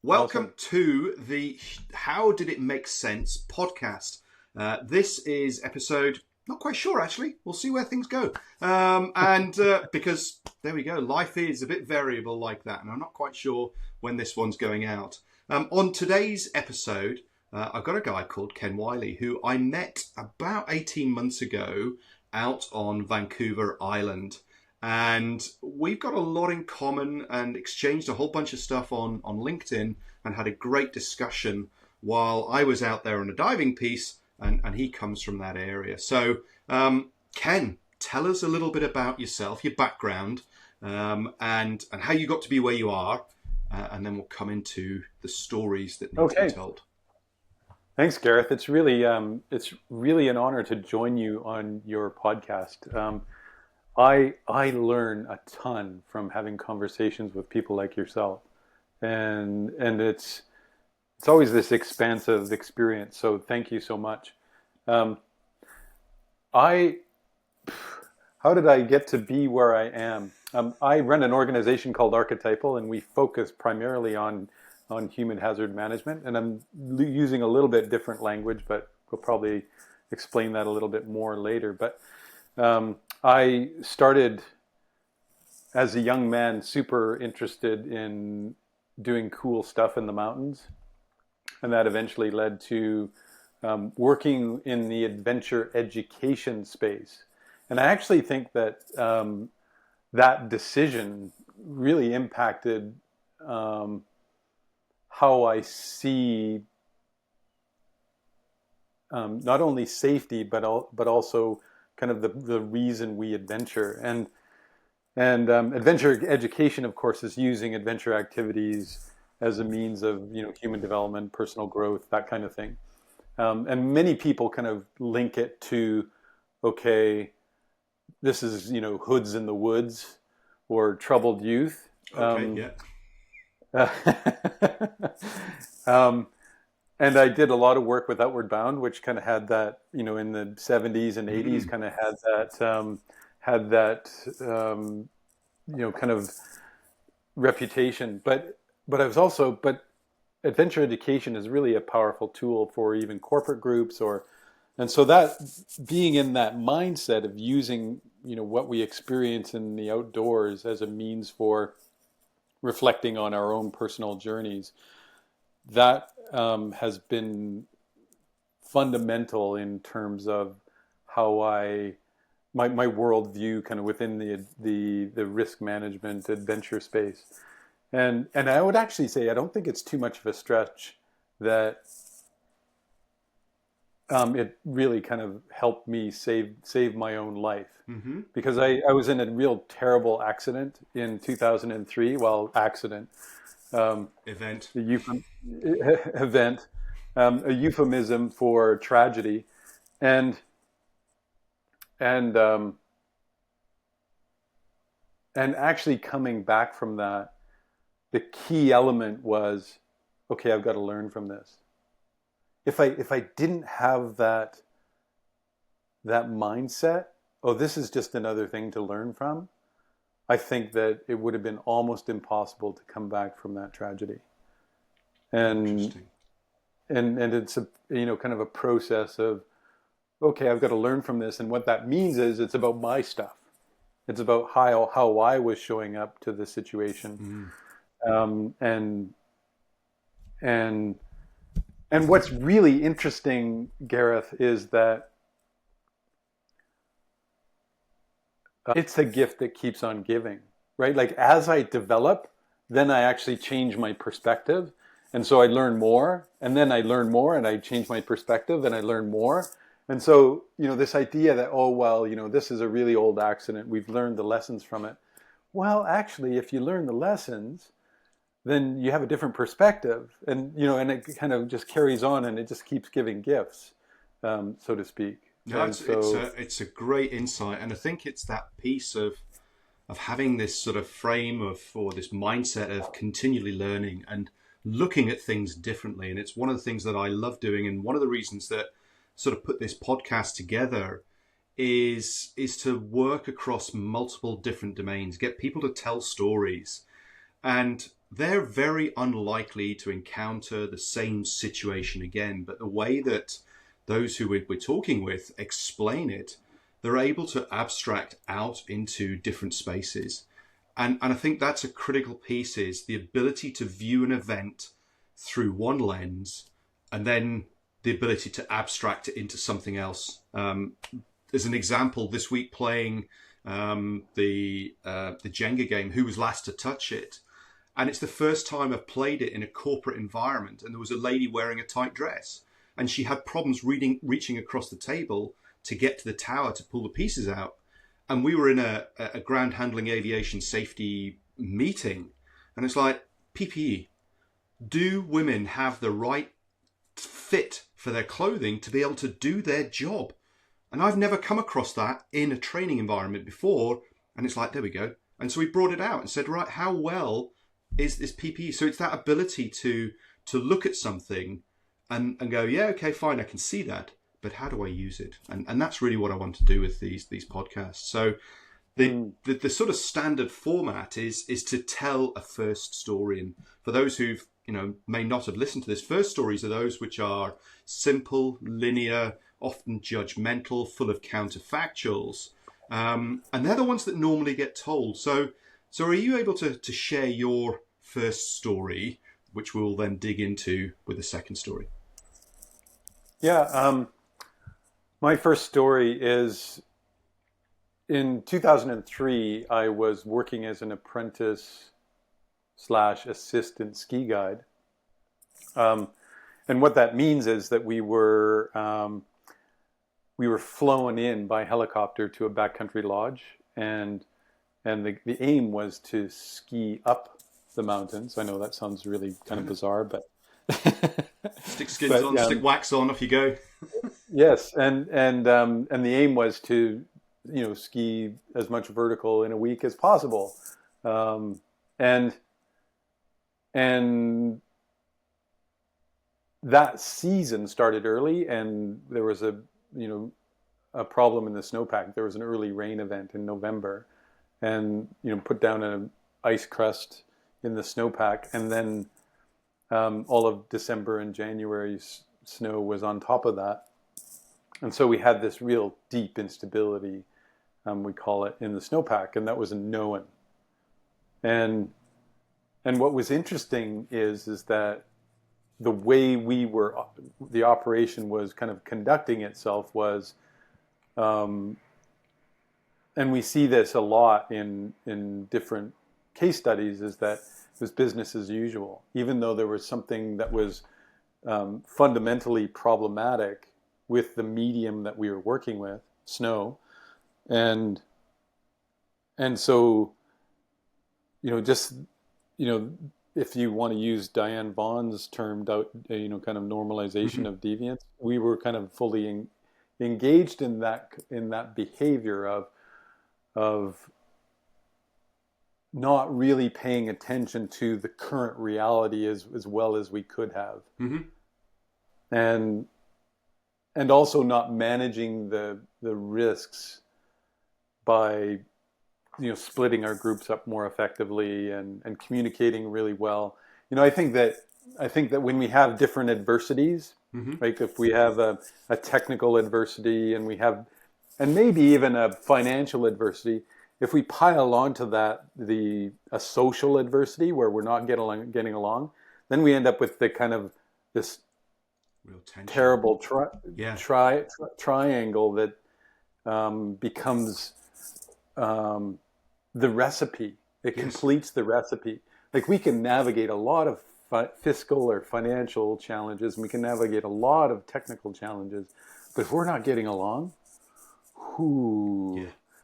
Welcome Awesome. to the How Did It Make Sense podcast. This is episode, not quite sure actually. We'll see where things go. Because there we go, life is a bit variable like that, and I'm not quite sure when this one's going out. On today's episode, I've got a guy called Ken Wylie who I met about 18 months ago out on Vancouver Island. And we've got a lot in common and exchanged a whole bunch of stuff on LinkedIn and had a great discussion while I was out there on a diving piece and he comes from that area. So, Ken, tell us a little bit about yourself, your background, and how you got to be where you are. And then we'll come into the stories that need to be Okay. told. Thanks, Gareth. It's really an honor to join you on your podcast. I learn a ton from having conversations with people like yourself, and it's always this expansive experience. So thank you so much. Um, I How did I get to be where I am? I run an organization called Archetypal, and we focus primarily on human hazard management. And I'm using a little bit different language, but we'll probably explain that a little bit more later. But I started as a young man super interested in doing cool stuff in the mountains, and that eventually led to working in the adventure education space. And I actually think that that decision really impacted um, how I see not only safety but also kind of the reason we adventure. And adventure education, of course, is using adventure activities as a means of human development, personal growth, that kind of thing. And many people kind of link it to, okay, this is hoods in the woods or troubled youth. Okay, yeah. um, and I did a lot of work with Outward Bound, which kind of had that, in the 70s and 80s, Mm, kind of had that kind of reputation. But I was also, but adventure education is really a powerful tool for even corporate groups and so that being in that mindset of using, what we experience in the outdoors as a means for reflecting on our own personal journeys, that has been fundamental in terms of how my worldview kind of within the risk management adventure space. And I would actually say I don't think it's too much of a stretch that it really kind of helped me save my own life, mm-hmm. because I was in a real terrible accident in 2003. Well, accident, Event. a event, a euphemism for tragedy, and and um, and actually coming back from that, the key element was, okay, I've got to learn from this. If I didn't have that mindset, oh, this is just another thing to learn from, I think that it would have been almost impossible to come back from that tragedy. And Interesting. and it's a kind of a process of, okay, I've got to learn from this, and what that means is it's about my stuff. It's about how I was showing up to the situation, Mm. um, and and and what's really interesting, Gareth, is that it's a gift that keeps on giving, right? Like as I develop, then I actually change my perspective. And so I learn more, and then I learn more, and I change my perspective, and I learn more. And so, this idea that, oh, well, this is a really old accident, we've learned the lessons from it. Well, actually, if you learn the lessons, then you have a different perspective, and it kind of just carries on, and it just keeps giving gifts, so to speak. No, And so, it's a great insight, and I think it's that piece of having this sort of frame of or this mindset of continually learning and looking at things differently. And it's one of the things that I love doing, and one of the reasons that sort of put this podcast together is to work across multiple different domains, get people to tell stories. And they're very unlikely to encounter the same situation again. But the way that those who we're talking with explain it, they're able to abstract out into different spaces. And I think that's a critical piece, is the ability to view an event through one lens and then the ability to abstract it into something else. As an example, this week playing the Jenga game, Who Was Last to Touch It? And it's the first time I've played it in a corporate environment. And there was a lady wearing a tight dress, and she had problems reaching across the table to get to the tower to pull the pieces out. And we were in a ground handling aviation safety meeting. And it's like, PPE, do women have the right fit for their clothing to be able to do their job? And I've never come across that in a training environment before. And it's like, there we go. And so we brought it out and said, right, how well is this PPE? So it's that ability to look at something and go, yeah, okay, fine, I can see that, but how do I use it? And that's really what I want to do with these podcasts. So the sort of standard format is to tell a first story. And for those who've, may not have listened to this, first stories are those which are simple, linear, often judgmental, full of counterfactuals. And they're the ones that normally get told. So are you able to share your first story, which we'll then dig into with the second story? Yeah. My first story is in 2003, I was working as an apprentice/assistant ski guide. And what that means is that we were flown in by helicopter to a backcountry lodge, and the aim was to ski up the mountains. I know that sounds really kind of bizarre, but stick skins on, stick wax on, off you go. Yes, and the aim was to ski as much vertical in a week as possible, and that season started early, and there was a problem in the snowpack. There was an early rain event in November, and put down an ice crust in the snowpack, and then all of December and January's snow was on top of that, and so we had this real deep instability, we call it, in the snowpack, and that was a known. And what was interesting is that the way the operation was kind of conducting itself was, and we see this a lot in different case studies, is that it was business as usual, even though there was something that was fundamentally problematic with the medium that we were working with, snow, and so if you want to use Diane Vaughan's term, kind of normalization of deviance, we were kind of fully engaged in that behavior of not really paying attention to the current reality as well as we could have, and also not managing the risks by splitting our groups up more effectively and communicating really well. I think that when we have different adversities, like if we have a technical adversity and maybe even a financial adversity, if we pile onto that a social adversity where we're not getting along, then we end up with the kind of this real tension, terrible triangle that becomes the recipe. It completes the recipe. Like, we can navigate a lot of fiscal or financial challenges, and we can navigate a lot of technical challenges, but if we're not getting along,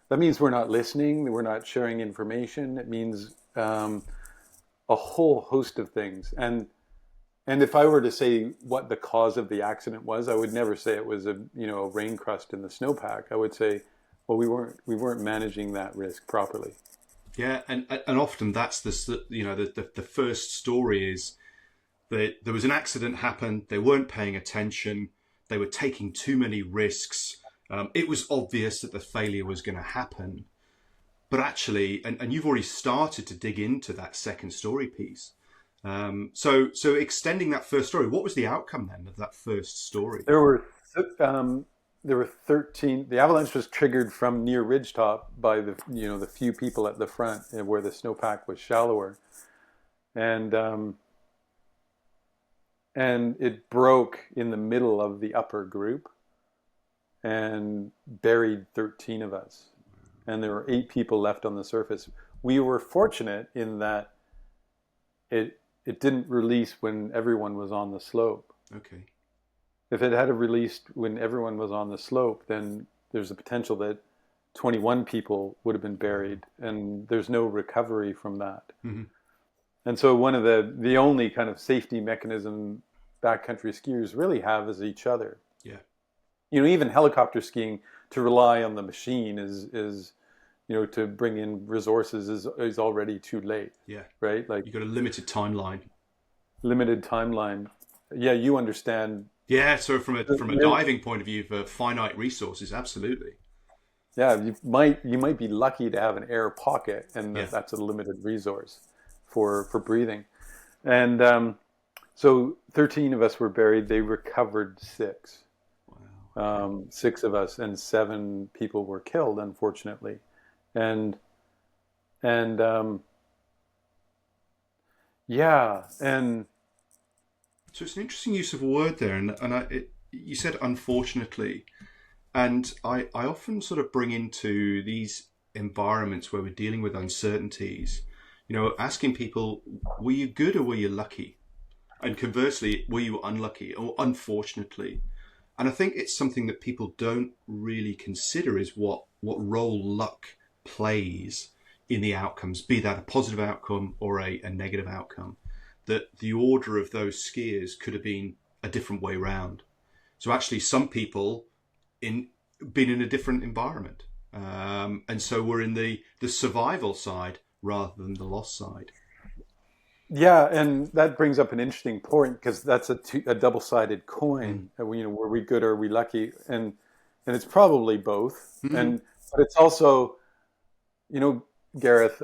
that means we're not listening, we're not sharing information. It means a whole host of things. And if I were to say what the cause of the accident was, I would never say it was a rain crust in the snowpack. I would say, well, we weren't managing that risk properly. Yeah, and often that's the first story is that there was an accident happened. They weren't paying attention. They were taking too many risks. It was obvious that the failure was going to happen. But actually, and you've already started to dig into that second story piece, So extending that first story, what was the outcome then of that first story? There were 13. The avalanche was triggered from near ridgetop by the few people at the front where the snowpack was shallower, and it broke in the middle of the upper group and buried 13 of us. And there were 8 people left on the surface. We were fortunate in that it didn't release when everyone was on the slope. Okay. If it had released when everyone was on the slope, then there's a potential that 21 people would have been buried, and there's no recovery from that. Mm-hmm. And so one of the only kind of safety mechanism backcountry skiers really have is each other. Yeah. Even helicopter skiing, to rely on the machine is to bring in resources is already too late. Yeah. Right? Like, you've got a limited timeline. Yeah, you understand. Yeah, so from a diving point of view, for finite resources, absolutely. Yeah, you might be lucky to have an air pocket, and that's a limited resource for breathing. And so 13 of us were buried. They recovered 6. Wow. 6 of us, and 7 people were killed, unfortunately. And so it's an interesting use of a word there, and you said unfortunately, and I often sort of bring into these environments where we're dealing with uncertainties, asking people, were you good or were you lucky? And conversely, were you unlucky or unfortunately? And I think it's something that people don't really consider, is what role luck plays in the outcomes, be that a positive outcome or a negative outcome. That the order of those skiers could have been a different way round. So actually some people been in a different environment. And so we're in the survival side rather than the loss side. Yeah, and that brings up an interesting point, because that's a double-sided coin. Were we good or are we lucky? And it's probably both. Mm-hmm. But it's also, Gareth,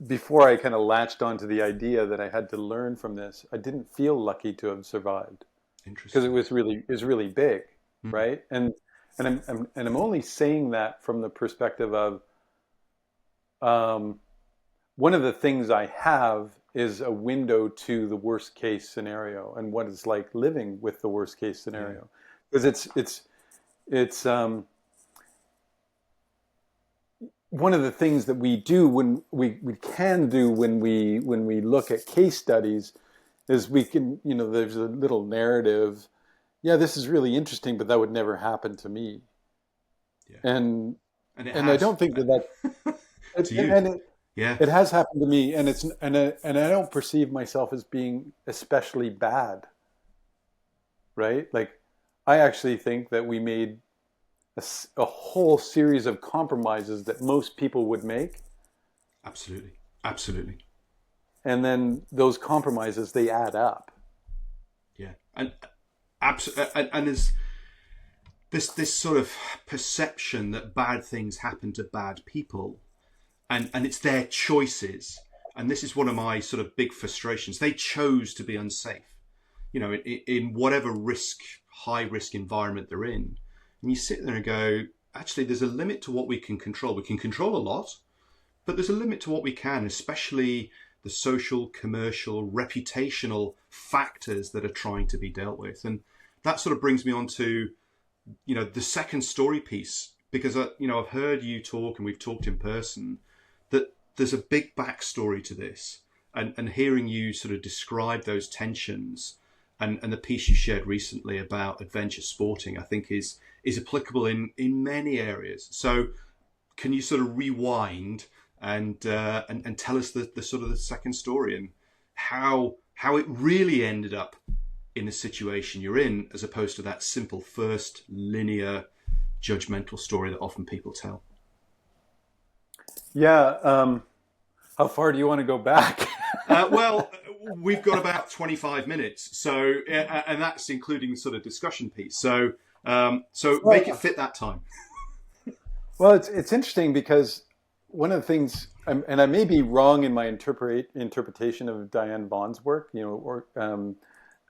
before I kind of latched onto the idea that I had to learn from this, I didn't feel lucky to have survived. Interesting. Because it was really big, right? And I'm only saying that from the perspective of one of the things I have is a window to the worst case scenario and what it's like living with the worst case scenario. Because it's one of the things that we do when we look at case studies is we can, there's a little narrative. Yeah, this is really interesting, but that would never happen to me. Yeah. And I don't think that to you. It has happened to me, and I don't perceive myself as being especially bad. Right? Like, I actually think that we made a whole series of compromises that most people would make. Absolutely. And then those compromises, they add up. Yeah, and there's this sort of perception that bad things happen to bad people, and it's their choices. And this is one of my sort of big frustrations. They chose to be unsafe, in whatever high risk environment they're in. And you sit there and go, actually, there's a limit to what we can control. We can control a lot, but there's a limit to what we can, especially the social, commercial, reputational factors that are trying to be dealt with. And that sort of brings me on to, the second story piece, because, I've heard you talk, and we've talked in person, that there's a big backstory to this. And hearing you sort of describe those tensions and the piece you shared recently about adventure sporting, I think is applicable in many areas. So can you sort of rewind and tell us the sort of the second story and how it really ended up in the situation you're in, as opposed to that simple first linear judgmental story that often people tell? Yeah. How far do you want to go back? Well, we've got about 25 minutes, so and that's including the sort of discussion piece. So make it fit that time. Well, it's interesting because one of the things and I may be wrong in my interpretation of Diane Vaughn's work, or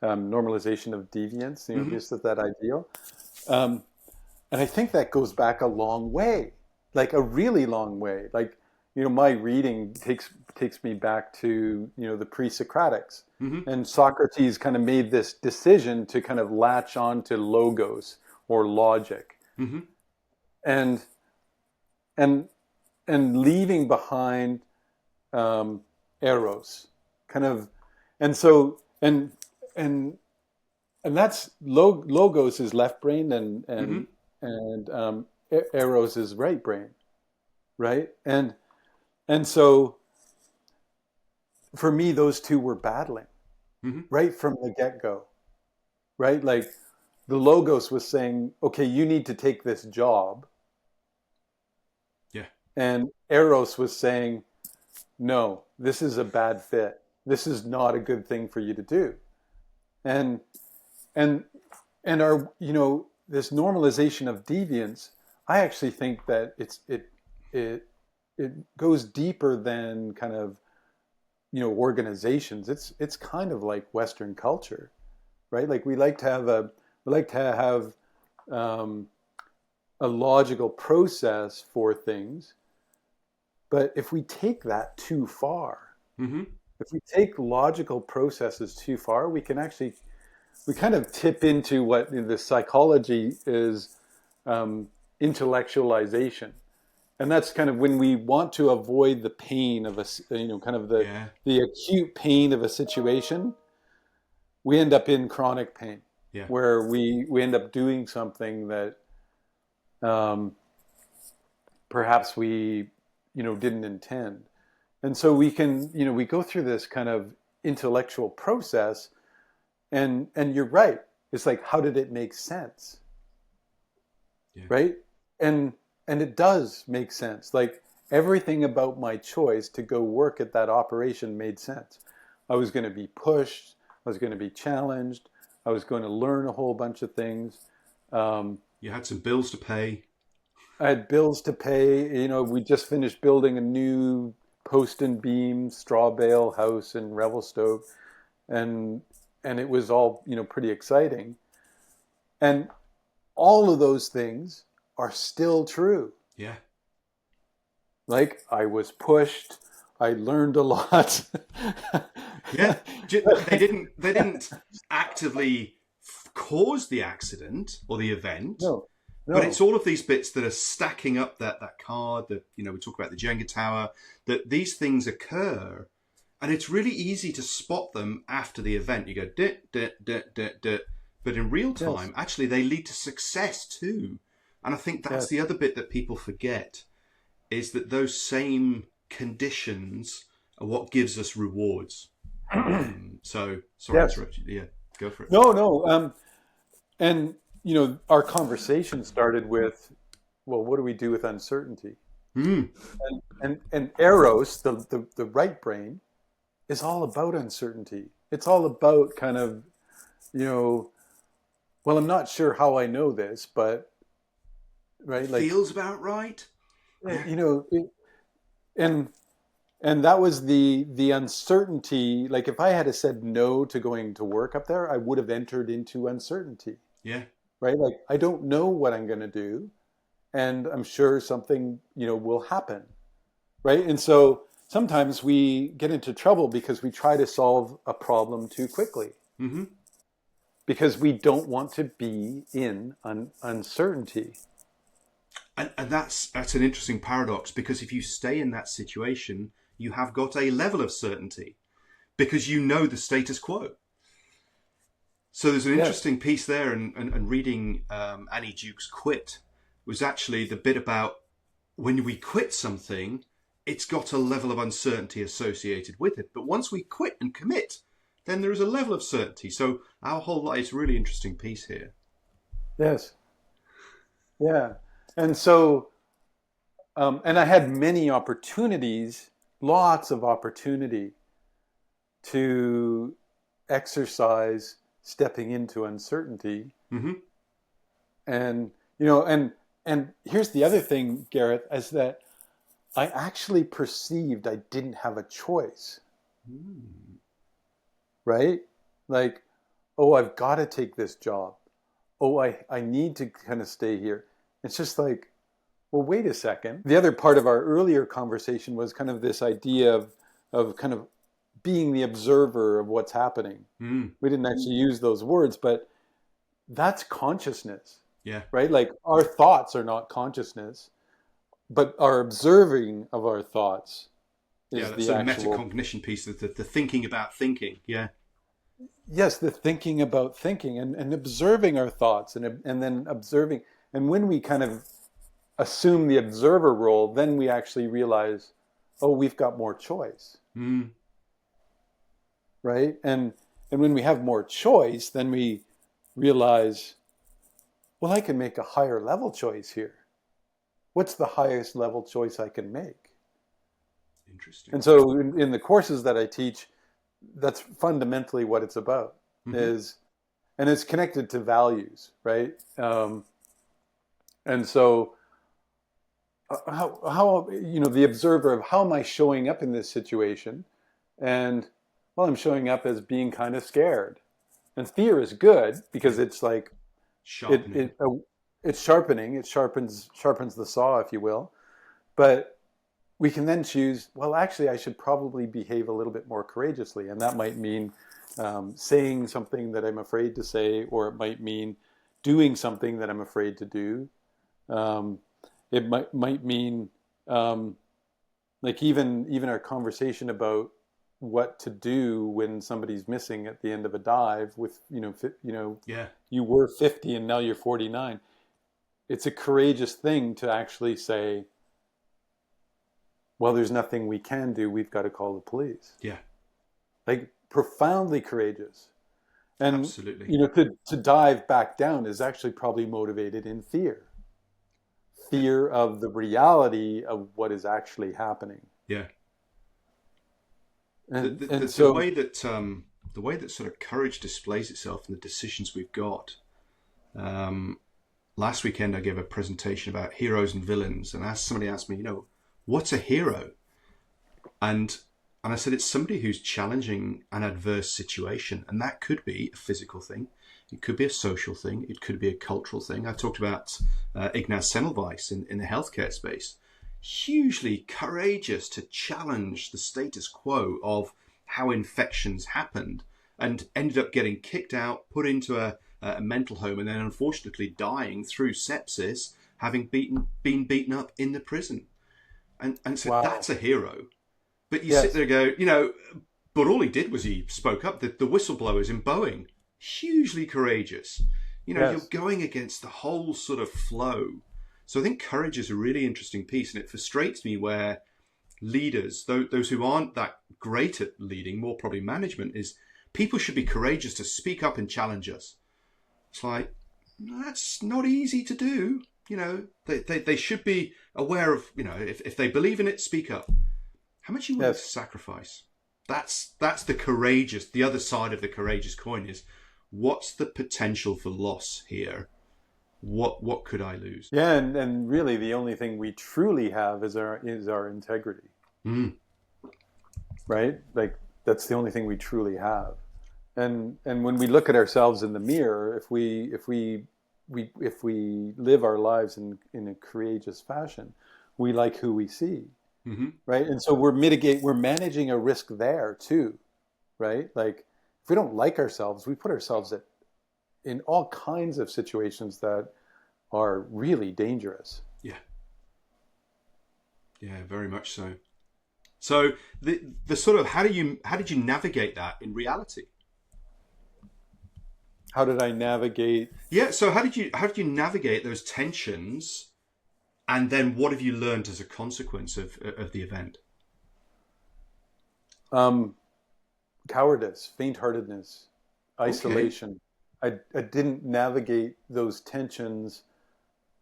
normalization of deviance, just that ideal. And I think that goes back a long way, like a really long way. Like, my reading takes me back to, the pre-Socratics. And Socrates kind of made this decision to kind of latch on to logos or logic. And leaving behind Eros, kind of, and so and that's logos is left brain, and Eros is right brain, right? And so for me, those two were battling right from the get-go, right? Like the logos was saying, okay, you need to take this job. Yeah. And Eros was saying, no, this is a bad fit. This is not a good thing for you to do. And our, this normalization of deviance, I actually think that it goes deeper than kind of, organizations. It's kind of like Western culture, right? Like we like to have a logical process for things. But if we take that too far, if we take logical processes too far, we kind of tip into what the psychology is intellectualization. And that's kind of when we want to avoid the pain of kind of the acute pain of a situation, we end up in chronic pain, where we end up doing something that perhaps we didn't intend. And so we can we go through this kind of intellectual process, and you're right, it's like, how did it make sense? Right? And it does make sense. Like everything about my choice to go work at that operation made sense. I was going to be pushed, I was going to be challenged, I was going to learn a whole bunch of things. You had some bills to pay. I had bills to pay. We just finished building a new post and beam straw bale house in Revelstoke, and it was all pretty exciting. And all of those things are still true. Yeah. Like I was pushed. I learned a lot. Yeah. They didn't actively cause the accident or the event. No. But it's all of these bits that are stacking up that card that, we talk about the Jenga tower, that these things occur, and it's really easy to spot them after the event. You go, dit, dit, dit, dit, dit. But in real time, actually, they lead to success too. And I think that's the other bit that people forget, is that those same conditions are what gives us rewards. Sorry to interrupt you. Yeah, go for it. No. And our conversation started with, well, what do we do with uncertainty? And Eros, the right brain, is all about uncertainty. It's all about kind of, well, I'm not sure how I know this, but right, like feels about right. And that was the uncertainty. Like if I had said no to going to work up there, I would have entered into uncertainty. Yeah. Right? Like I don't know what I'm going to do, and I'm sure something, will happen. Right? And so sometimes we get into trouble because we try to solve a problem too quickly. Because we don't want to be in uncertainty. And that's an interesting paradox, because if you stay in that situation, you have got a level of certainty because you know the status quo. So there's an interesting piece there, and reading Annie Duke's Quit was actually the bit about when we quit something, it's got a level of uncertainty associated with it. But once we quit and commit, then there is a level of certainty. So our whole life is a really interesting piece here. Yes. Yeah. And so, and I had many opportunities, lots of opportunity to exercise stepping into uncertainty. And, and here's the other thing, Gareth, is that I actually perceived I didn't have a choice. Right? Like, oh, I've got to take this job. Oh, I need to kind of stay here. It's just like, well, wait a second. The other part of our earlier conversation was kind of this idea of kind of being the observer of what's happening. We didn't actually use those words, but that's consciousness. Yeah. Right? Like our thoughts are not consciousness, but our observing of our thoughts is that's the a actual metacognition piece, the thinking about thinking. Yeah. Yes, the thinking about thinking and observing our thoughts and then observing. And when we kind of assume the observer role, then we actually realize, oh, we've got more choice. Right? And when we have more choice, then we realize, well, I can make a higher level choice here. What's the highest level choice I can make? Interesting. And so in the courses that I teach, that's fundamentally what it's about. And it's connected to values, right? And so how the observer of how am I showing up in this situation? And well, I'm showing up as being kind of scared. And fear is good because it's like sharpening. It's sharpening. It sharpens the saw, if you will. But we can then choose, well, actually, I should probably behave a little bit more courageously. And that might mean saying something that I'm afraid to say, or it might mean doing something that I'm afraid to do. It might mean like even our conversation about what to do when somebody's missing at the end of a dive with, you were 50 and now you're 49. It's a courageous thing to actually say, well, there's nothing we can do. We've got to call the police. Yeah. Like profoundly courageous. And, absolutely. To dive back down is actually probably motivated in fear. Fear of the reality of what is actually happening. Yeah. And the way that sort of courage displays itself in the decisions we've got. Last weekend I gave a presentation about heroes and villains, and somebody asked me, what's a hero? And I said it's somebody who's challenging an adverse situation, and that could be a physical thing, it could be a social thing, it could be a cultural thing. I talked about Ignaz Semmelweis in the healthcare space. Hugely courageous to challenge the status quo of how infections happened, and ended up getting kicked out, put into a mental home, and then unfortunately dying through sepsis, having been beaten up in the prison. And so that's a hero. But you sit there and go, but all he did was he spoke up. The whistleblowers in Boeing, hugely courageous. You're going against the whole sort of flow. So I think courage is a really interesting piece, and it frustrates me where leaders, those who aren't that great at leading, more probably management, is people should be courageous to speak up and challenge us. It's like, that's not easy to do. They should be aware of, if they believe in it, speak up. How much are you willing to sacrifice? That's the other side of the courageous coin is, what's the potential for loss here? What could I lose? Yeah, and really the only thing we truly have is our integrity. Right? Like that's the only thing we truly have. And when we look at ourselves in the mirror, if we live our lives in a courageous fashion, we like who we see. Right? And so we're managing a risk there too. Right? Like if we don't like ourselves, we put ourselves in all kinds of situations that are really dangerous. Yeah. Yeah, very much so. So the sort of how did you navigate that in reality? How did I navigate? Yeah, so how did you navigate those tensions, and then what have you learned as a consequence of the event? Cowardice, faint-heartedness, isolation. Okay. I didn't navigate those tensions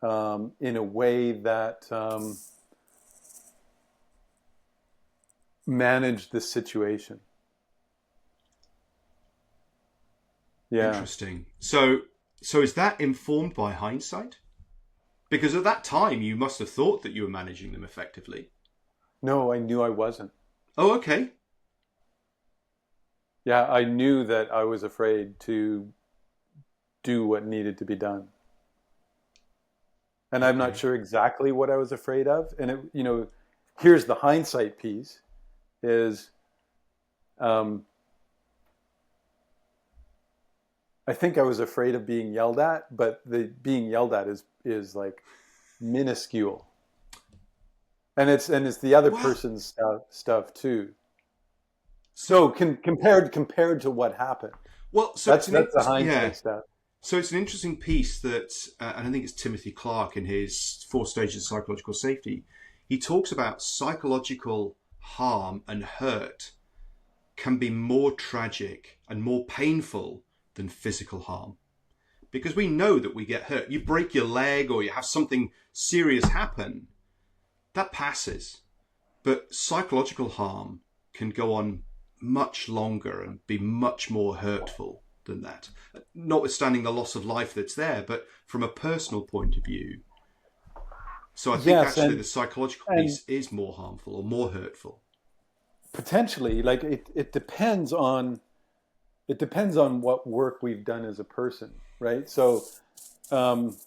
in a way that managed the situation. Yeah. Interesting. So is that informed by hindsight? Because at that time you must have thought that you were managing them effectively. No, I knew I wasn't. Oh, okay. Yeah, I knew that I was afraid to do what needed to be done. And I'm not Okay. sure exactly what I was afraid of. And here's the hindsight piece is um, I think I was afraid of being yelled at, but the being yelled at is like minuscule. And it's the other Well, person's stuff too. so So compared to what happened. well, so That's it's an that's the yeah. hindsight stuff. So it's an interesting piece that, and I think it's Timothy Clark in his Four Stages of Psychological Safety. He talks about psychological harm and hurt can be more tragic and more painful than physical harm. Because we know that we get hurt. You break your leg or you have something serious happen, that passes. But psychological harm can go on much longer and be much more hurtful than that. Notwithstanding the loss of life that's there, but from a personal point of view. So I think Yes, actually the psychological and piece is more harmful or more hurtful. potentially, like it depends on what work we've done as a person, right? So, um,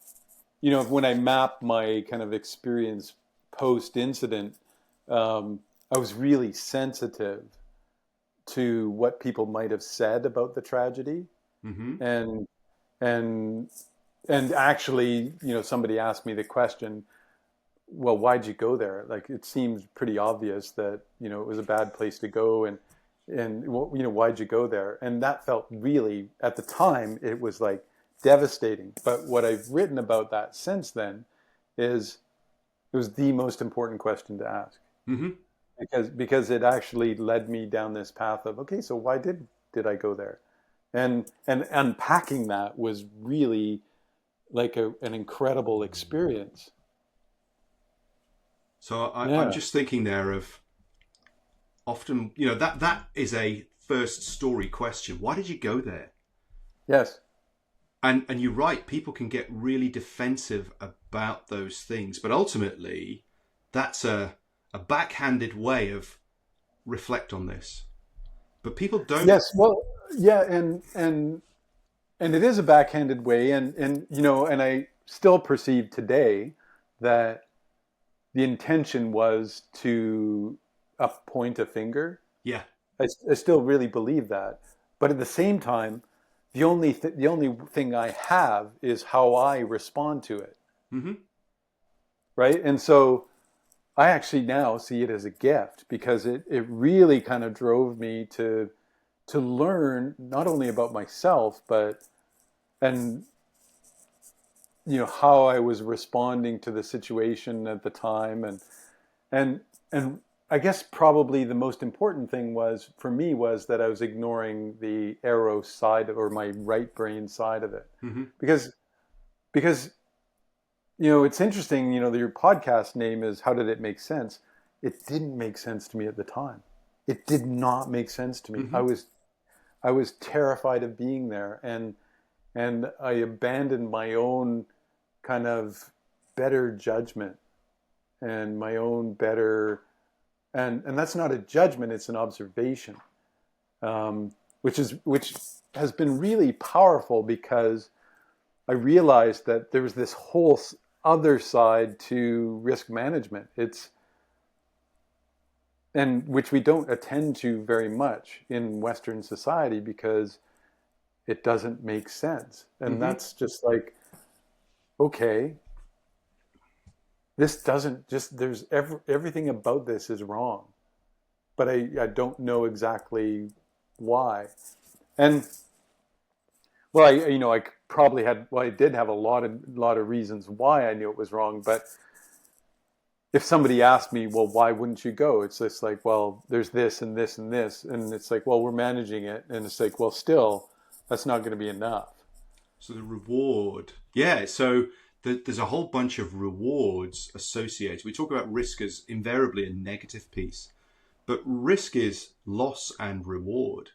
when I map my kind of experience post incident, I was really sensitive to what people might have said about the tragedy, Mm-hmm. and and and actually, somebody asked me the question, well, why'd you go there? Like, it seems pretty obvious that, it was a bad place to go, and why'd you go there? And that felt really, at the time, it was like devastating. But what I've written about that since then is it was the most important question to ask, Mm-hmm. because it actually led me down this path of, okay, so why did I go there? And unpacking that was really like an incredible experience. So I'm Yeah. just thinking there of often, that is a first story question. Why did you go there? Yes. And you're right, people can get really defensive about those things, but ultimately that's a backhanded way of reflect on this. But people don't. Yes. Well, yeah, and it is a backhanded way, and I still perceive today that the intention was to point a finger. Yeah. I still really believe that, but at the same time, the only thing I have is how I respond to it, Mm-hmm. right? And so I actually now see it as a gift, because it really kind of drove me to learn not only about myself, but and how I was responding to the situation at the time, and and I guess probably the most important thing was for me was that I was ignoring the Eros side or my right brain side of it, Mm-hmm. because it's interesting. Your podcast name is How Did It Make Sense? It didn't make sense to me at the time. It did not make sense to me. Mm-hmm. I was terrified of being there, and I abandoned my own kind of better judgment and my own better, and that's not a judgment, it's an observation, which has been really powerful, because I realized that there was this whole other side to risk management. And which we don't attend to very much in Western society, because it doesn't make sense. And Mm-hmm. that's just like, okay, this doesn't just, everything about this is wrong, but I don't know exactly why. And well, I probably had, well, I did have a lot of reasons why I knew it was wrong, but if somebody asked me, well, why wouldn't you go? It's just like, well, there's this and this and this. And it's like, well, we're managing it. And it's like, well, still, that's not going to be enough. So the reward. Yeah. So there's a whole bunch of rewards associated. We talk about risk as invariably a negative piece, but risk is loss and reward.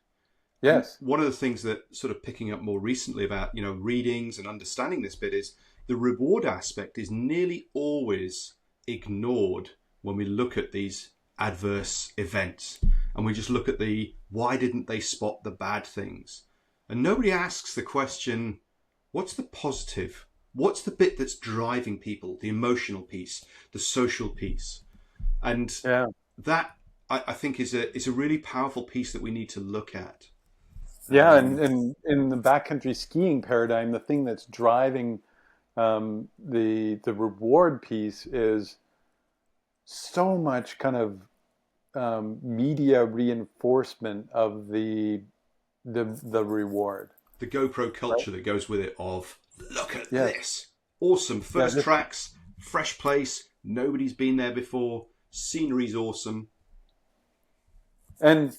And Yes. one of the things that sort of picking up more recently about, readings and understanding this bit is the reward aspect is nearly always ignored when we look at these adverse events, and we just look at the why didn't they spot the bad things, and nobody asks the question, what's the positive? What's the bit that's driving people? The emotional piece, the social piece, and that I think is a really powerful piece that we need to look at. Yeah, and in the backcountry skiing paradigm, the thing that's driving the reward piece is so much kind of media reinforcement of the reward. The GoPro culture that goes with it of, look at this. Awesome. First tracks, fresh place, nobody's been there before, scenery's awesome. And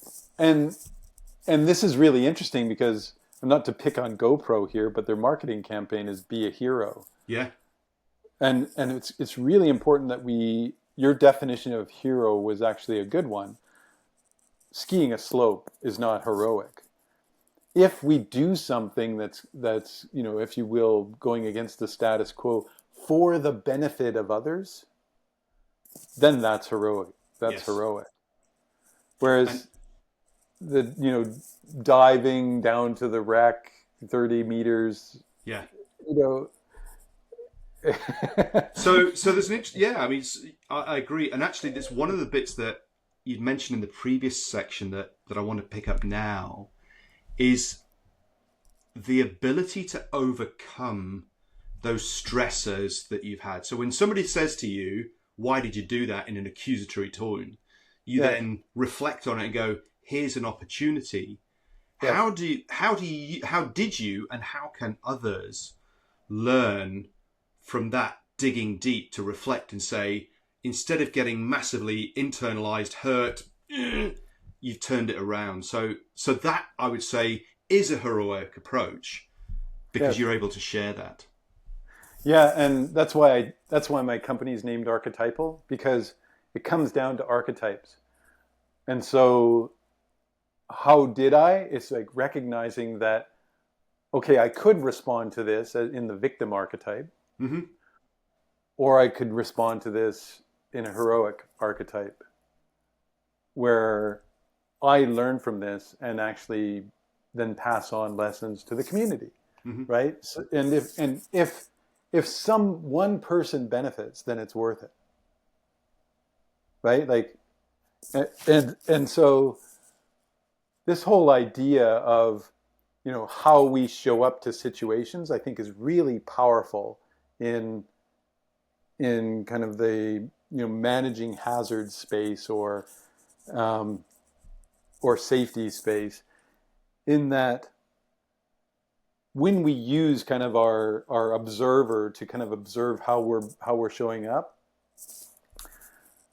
this is really interesting because, not to pick on GoPro here, but their marketing campaign is "Be a Hero." Yeah. And it's really important that your definition of hero was actually a good one. Skiing a slope is not heroic. If we do something that's if you will, going against the status quo for the benefit of others, then that's heroic. That's heroic. Whereas diving down to the wreck 30 meters. Yeah. So there's an I agree. And actually, there's one of the bits that you'd mentioned in the previous section that I want to pick up now is the ability to overcome those stressors that you've had. So when somebody says to you, why did you do that, in an accusatory tone, you then reflect on it and go, here's an opportunity. Yes. How did you and how can others learn from that digging deep to reflect and say, instead of getting massively internalized hurt, you've turned it around. So that, I would say, is a heroic approach because you're able to share that. Yeah, and that's why my company is named Archetypal, because it comes down to archetypes. And so how did I? It's like recognizing that, okay, I could respond to this in the victim archetype, mm-hmm. or I could respond to this in a heroic archetype, where I learn from this and actually then pass on lessons to the community, mm-hmm. right? So, and if one person benefits, then it's worth it, right? Like, and so this whole idea of, how we show up to situations, I think, is really powerful in kind of the managing hazard space or safety space, in that when we use kind of our observer to kind of observe how we're showing up,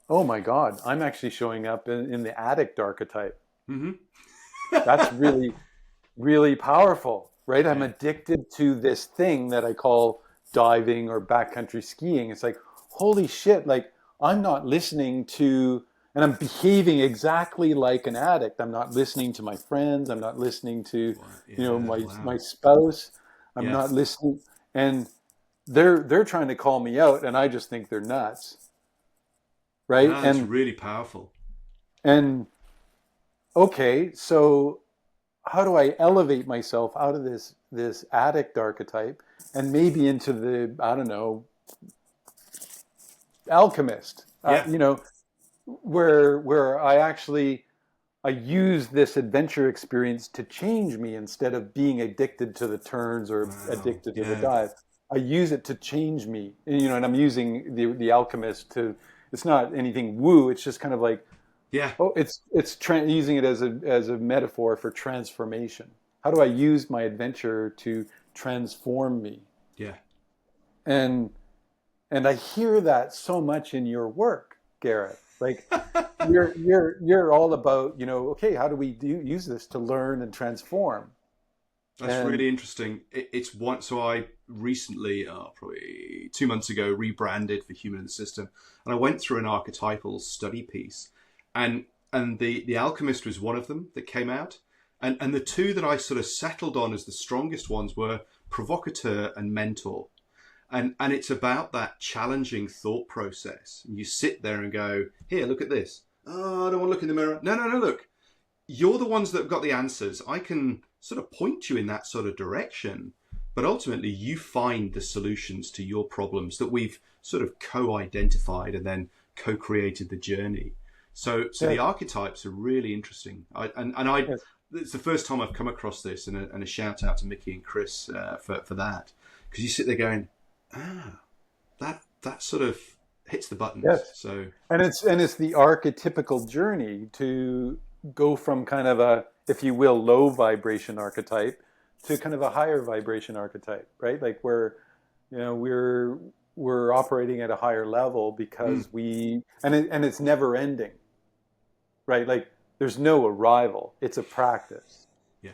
oh my God, I'm actually showing up in the addict archetype. Mm-hmm. That's really, really powerful, right? I'm addicted to this thing that I call diving or backcountry skiing. It's like, holy shit, like I'm not listening to, and I'm behaving exactly like an addict. I'm not listening to my friends. I'm not listening to, my spouse. I'm not listening. And they're trying to call me out, and I just think they're nuts. Right? No, that's really powerful. And okay, so how do I elevate myself out of this addict archetype and maybe into the, I don't know, alchemist? Where I use this adventure experience to change me instead of being addicted to the turns or addicted to the dive. I use it to change me, and I'm using the alchemist to. It's not anything woo. It's just kind of like, it's using it as a metaphor for transformation. How do I use my adventure to transform me? Yeah. And I hear that so much in your work, Garrett. Like you're all about, okay, how do we use this to learn and transform? That's really interesting. It's one. So I recently, probably 2 months ago, rebranded for Human in the System, and I went through an archetypal study piece, and the Alchemist was one of them that came out, and the two that I sort of settled on as the strongest ones were Provocateur and Mentor, and it's about that challenging thought process. You sit there and go, here, look at this. Oh, I don't want to look in the mirror. No, look. You're the ones that have got the answers. I can sort of point you in that sort of direction. But ultimately, you find the solutions to your problems that we've sort of co-identified and then co-created the journey. So the archetypes are really interesting. It's the first time I've come across this, and a shout out to Mickey and Chris for that, because you sit there going, that sort of hits the buttons. Yes. So and it's the archetypical journey to go from kind of a, if you will, low vibration archetype to kind of a higher vibration archetype, right? Like we're operating at a higher level because and it's never ending, right? Like there's no arrival. It's a practice. Yeah.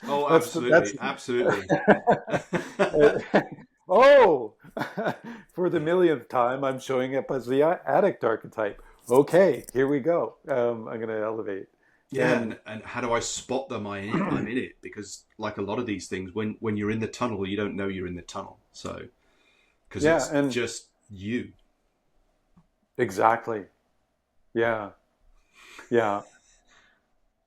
Oh, absolutely. Absolutely. Oh, for the millionth time, I'm showing up as the addict archetype. Okay, here we go. I'm going to elevate. Yeah, and how do I spot them? I'm in it, because like a lot of these things, when you're in the tunnel, you don't know you're in the tunnel. So, because it's just you. Exactly. Yeah. Yeah.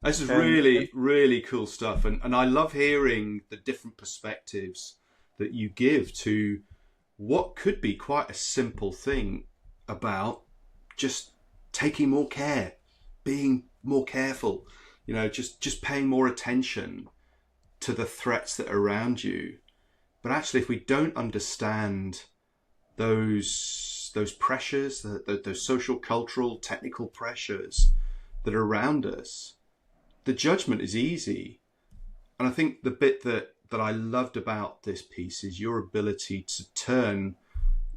This is really, really cool stuff. And I love hearing the different perspectives that you give to what could be quite a simple thing about just taking more care, being more careful, just paying more attention to the threats that are around you. But actually, if we don't understand those pressures, those social, cultural, technical pressures that are around us, the judgment is easy. And I think the bit that I loved about this piece is your ability to turn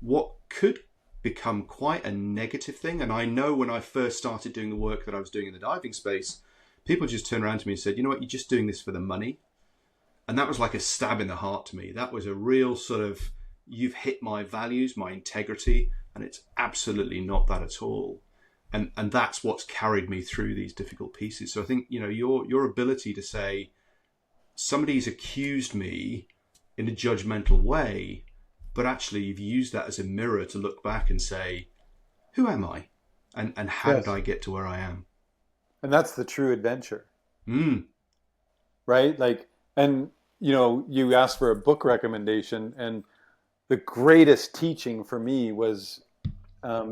what could become quite a negative thing. And I know when I first started doing the work that I was doing in the diving space, people just turned around to me and said, you know what, you're just doing this for the money. And that was like a stab in the heart to me. That was a real sort of, you've hit my values, my integrity, and it's absolutely not that at all. And that's what's carried me through these difficult pieces. So I think, your ability to say, somebody's accused me in a judgmental way, but actually you've used that as a mirror to look back and say, who am I? And how did I get to where I am? And that's the true adventure. Right? Like, and, you asked for a book recommendation, and the greatest teaching for me was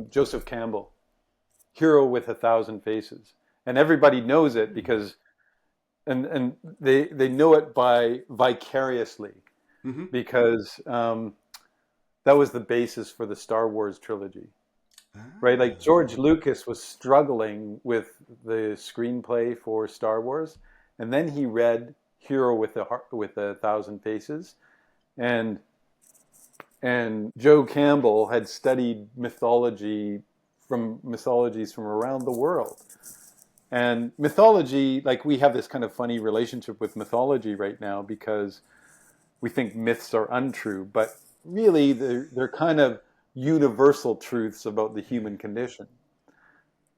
Joseph Campbell, Hero with 1,000 Faces. And everybody knows it because, and they know it by vicariously, because that was the basis for the Star Wars trilogy. Right? Like George Lucas was struggling with the screenplay for Star Wars, and then he read Hero with 1,000 Faces, and Joe Campbell had studied mythologies from around the world. And mythology, like we have this kind of funny relationship with mythology right now because we think myths are untrue, but really they're kind of universal truths about the human condition.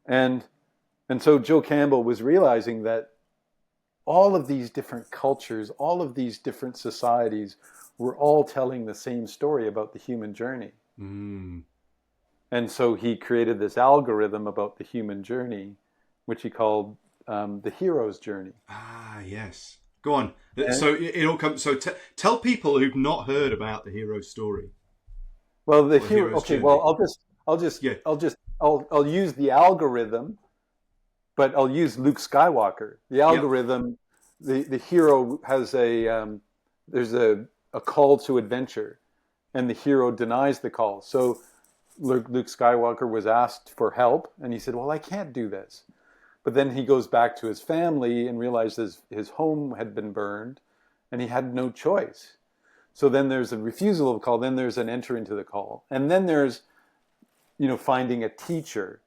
And so Joe Campbell was realizing that all of these different cultures, all of these different societies were all telling the same story about the human journey. And so he created this algorithm about the human journey, which he called the hero's journey. Ah, yes. Go on. So it all comes. So tell people who've not heard about the hero story. Well, the hero. Okay. Journey. Well, I'll use the algorithm, but I'll use Luke Skywalker. The algorithm. Yep. The hero has there's a call to adventure, and the hero denies the call. So Luke Skywalker was asked for help, and he said, "Well, I can't do this." But then he goes back to his family and realizes his home had been burned and he had no choice. So then there's a refusal of the call, then there's an enter into the call. And then there's, finding a teacher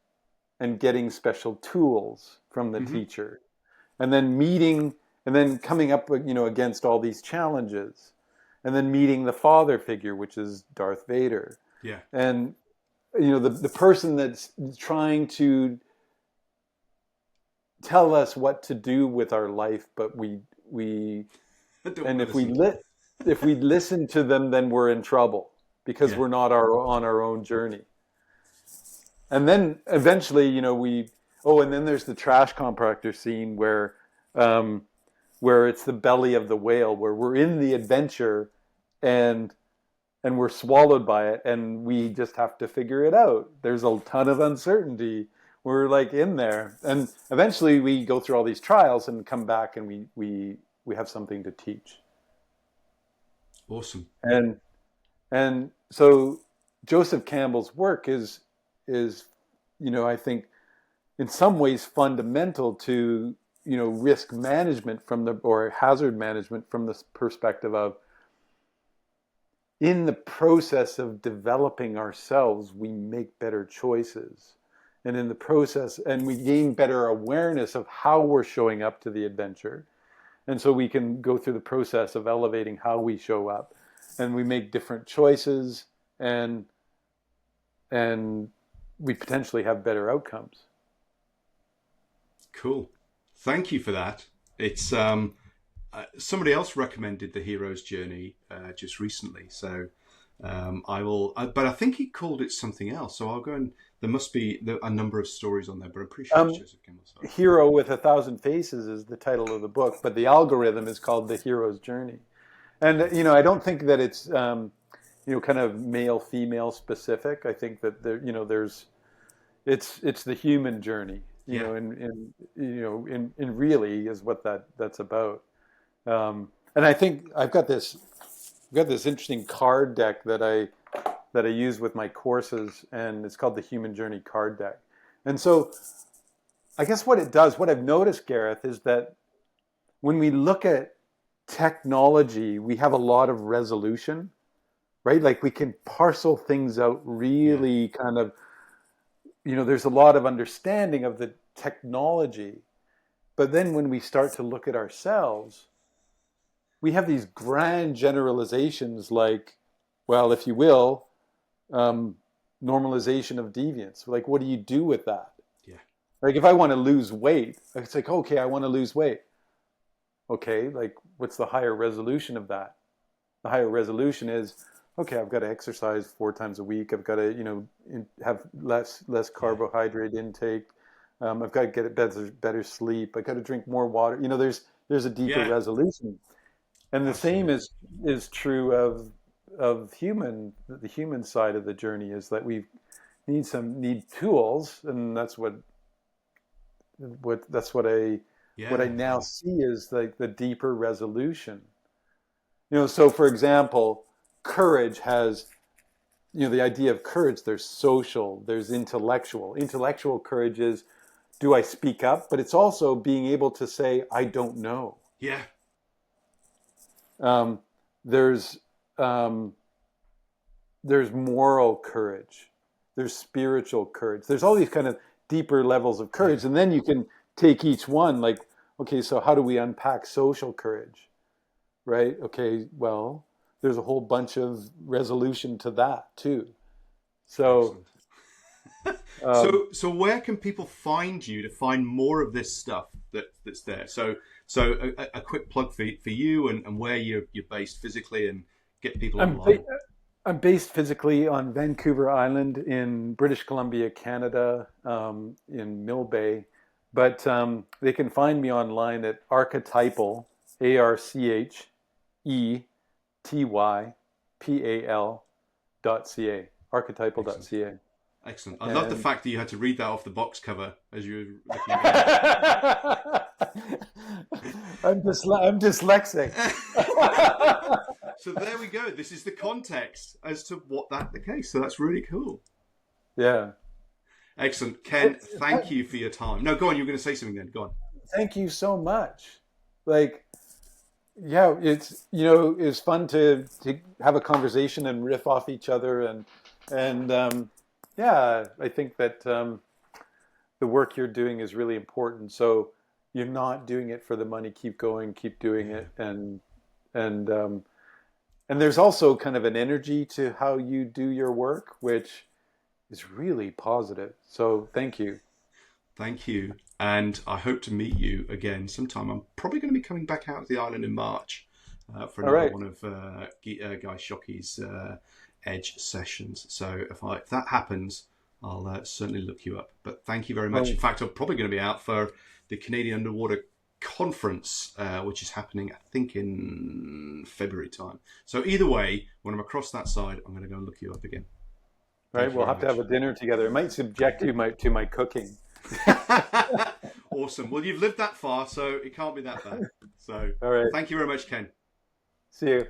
and getting special tools from the teacher. And then coming up, against all these challenges. And then meeting the father figure, which is Darth Vader. Yeah. And, the person that's trying to tell us what to do with our life, but if we listen to them, then we're in trouble because we're not on our own journey. And then eventually, and then there's the trash compactor scene where it's the belly of the whale, where we're in the adventure and we're swallowed by it, and we just have to figure it out. There's a ton of uncertainty. We're like in there, and eventually we go through all these trials and come back, and we have something to teach. Awesome. And so Joseph Campbell's work is I think in some ways fundamental to risk management or hazard management from the perspective of, in the process of developing ourselves, we make better choices. And in the process, and we gain better awareness of how we're showing up to the adventure. And so we can go through the process of elevating how we show up. And we make different choices, and we potentially have better outcomes. Cool. Thank you for that. It's somebody else recommended the hero's journey just recently, so I will. But I think he called it something else. So I'll go and there must be a number of stories on there, but I'm pretty sure it's Joseph Campbell's. Hero with 1,000 Faces is the title of the book, but the algorithm is called The Hero's Journey. And I don't think that it's kind of male female specific. I think that it's the human journey. In really is what that's about. And I think I've got this interesting card deck that I use with my courses, and it's called the Human Journey Card Deck. And so I guess what I've noticed, Gareth, is that when we look at technology, we have a lot of resolution, right? Like we can parcel things out really kind of, there's a lot of understanding of the technology. But then when we start to look at ourselves, we have these grand generalizations like, well, if you will, normalization of deviance. Like, what do you do with that? Yeah. Like, if I want to lose weight, it's like, okay, I want to lose weight. Okay, like, what's the higher resolution of that? The higher resolution is, okay, I've got to exercise 4 times a week. I've got to, have less carbohydrate intake. I've got to get better sleep. I've got to drink more water. There's a deeper resolution. And the same is true of the human side of the journey, is that we need tools, and that's what I now see is like the deeper resolution. So for example, courage has, the idea of courage, there's social, there's intellectual. Intellectual courage is, do I speak up? But it's also being able to say, I don't know. Yeah. There's moral courage. There's spiritual courage. There's all these kind of deeper levels of courage. And then you can take each one like, okay, so how do we unpack social courage? Right? Okay, well, there's a whole bunch of resolution to that too. So, so where can people find you to find more of this stuff that's there? So a quick plug for you and where you're based physically, and get people online. I'm based physically on Vancouver Island in British Columbia, Canada, in Mill Bay, but they can find me online at Archetypal, ARCHETYPAL.ca, archetypal.ca. Excellent. I love the fact that you had to read that off the box cover as you were looking at it. I'm dyslexic. So there we go. This is the context as to what the case. So that's really cool. Yeah. Excellent. Ken, thank you for your time. No, go on. You were going to say something then. Go on. Thank you so much. It's fun to have a conversation and riff off each other, and I think that the work you're doing is really important. So you're not doing it for the money. Keep going, keep doing it, and there's also kind of an energy to how you do your work, which is really positive. So thank you. Thank you. And I hope to meet you again sometime. I'm probably going to be coming back out to the island in March for another one of Guy Shockey's Edge sessions. So if that happens, I'll certainly look you up. But thank you very much. In fact, I'm probably going to be out for the Canadian Underwater Conference, which is happening, I think, in February time. So either way, when I'm across that side, I'm going to go and look you up again. Right, we'll have to have a dinner together. It might subject you to my cooking. Awesome. Well, you've lived that far, so it can't be that bad. So all right. Thank you very much, Ken. See you.